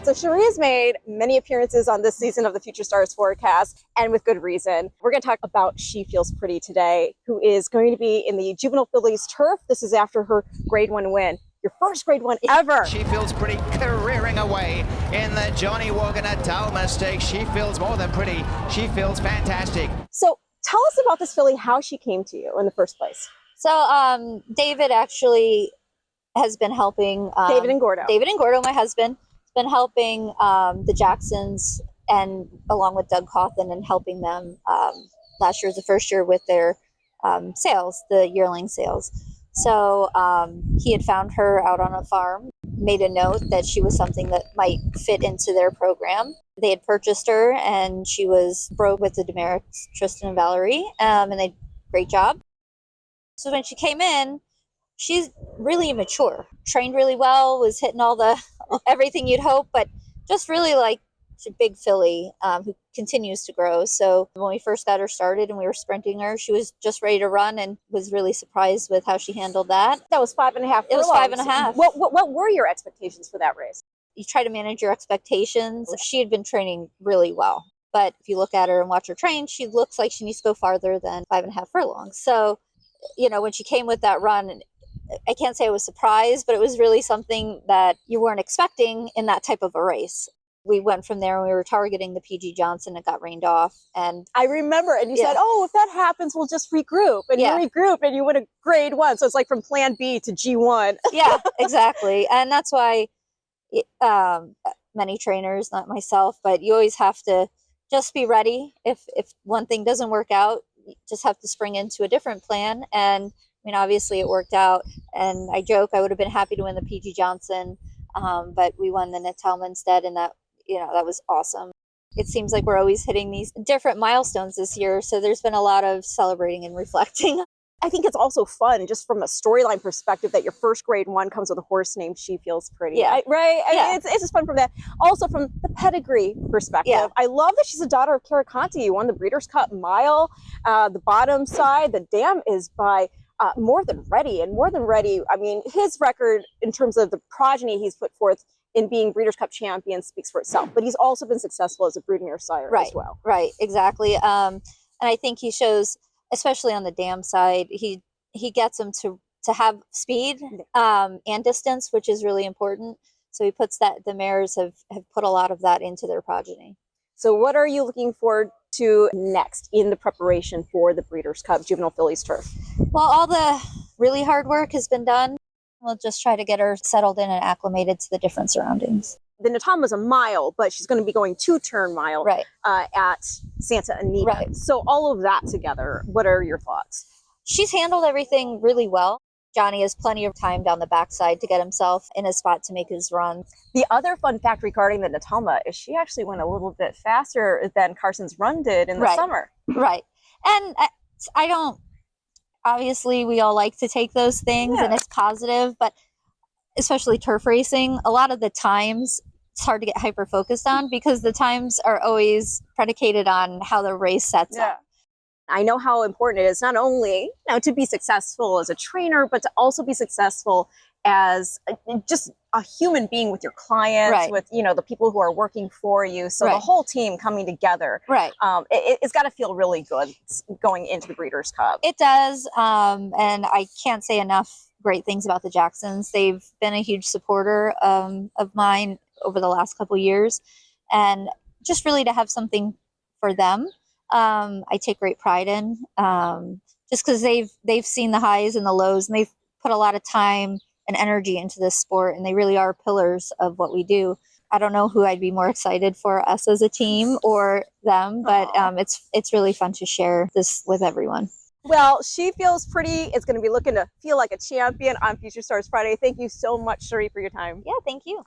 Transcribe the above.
So Cherie has made many appearances on this season of the Future Stars Forecast, and with good reason. We're going to talk about She Feels Pretty today, who is going to be in the Juvenile Fillies Turf. This is after her Grade 1 win. Your first Grade 1 ever. She Feels Pretty careering away in the Johnnie Walker Natalma Stakes. She feels more than pretty. She feels fantastic. So tell us about this filly, how she came to you in the first place. So David actually has been helping. David and Gordo, my husband, has been helping the Jacksons, and along with Doug Cawthon, and helping them. Last year was the first year with their sales, the yearling sales. So he had found her out on a farm, made a note that she was something that might fit into their program. They had purchased her, and she was broke with the demerits, Tristan and Valerie, and they did a great job. So when she came in, she's really immature, trained really well, was hitting everything you'd hope, but just really like a big filly who continues to grow. So when we first got her started and we were sprinting her, she was just ready to run, and was really surprised with how she handled that. That was 5.5. It was 5.5. What were your expectations for that race? You try to manage your expectations. She had been training really well, but if you look at her and watch her train, she looks like she needs to go farther than 5.5 furlongs. So, when she came with that run, I can't say I was surprised, but it was really something that you weren't expecting in that type of a race. We went from there and we were targeting the PG Johnson. It got rained off. And I remember, and you said, oh, if that happens, we'll just regroup. And you regroup and you win a Grade 1. So it's like from plan B to G1. Yeah, exactly. And that's why many trainers, not myself, but you always have to just be ready. If one thing doesn't work out, you just have to spring into a different plan. And obviously it worked out. And I joke, I would have been happy to win the PG Johnson, but we won the Natalma instead, and that was awesome. It seems like we're always hitting these different milestones this year, so there's been a lot of celebrating and reflecting. I think it's also fun, just from a storyline perspective, that your first Grade 1 comes with a horse named She Feels Pretty. Yeah. Right? Yeah. It's just fun from that. Also from the pedigree perspective. Yeah. I love that she's a daughter of Karakontie, who won the Breeders' Cup Mile. The bottom side, the dam is by More Than Ready. And More Than Ready, his record in terms of the progeny he's put forth in being Breeders' Cup champion speaks for itself. But he's also been successful as a brooding mare sire as well. Right, exactly. And I think he shows, especially on the dam side, he gets them to have speed and distance, which is really important. So he puts that, the mares have put a lot of that into their progeny. So what are you looking forward to next in the preparation for the Breeders' Cup Juvenile Fillies Turf? Well, all the really hard work has been done. We'll just try to get her settled in and acclimated to the different surroundings. The Natalma's a mile, but she's going to be going 2-turn mile at Santa Anita. Right. So all of that together, what are your thoughts? She's handled everything really well. Johnny has plenty of time down the backside to get himself in a spot to make his run. The other fun fact regarding the Natalma is she actually went a little bit faster than Carson's run did in the summer. Right. And I don't, obviously we all like to take those things and it's positive, but especially turf racing, a lot of the times it's hard to get hyper focused on because the times are always predicated on how the race sets up. I know how important it is not only to be successful as a trainer, but to also be successful as just a human being with your clients, with the people who are working for you. So the whole team coming together, it's got to feel really good going into the Breeders' Cup. It does, and I can't say enough great things about the Jacksons. They've been a huge supporter of mine over the last couple of years, and just really to have something for them. I take great pride in, just because they've seen the highs and the lows, and they've put a lot of time and energy into this sport, and they really are pillars of what we do. I don't know who I'd be more excited for, us as a team or them, but it's really fun to share this with everyone. Well, She Feels Pretty is going to be looking to feel like a champion on Future Stars Friday. Thank you so much, Cherie, for your time. Yeah, thank you.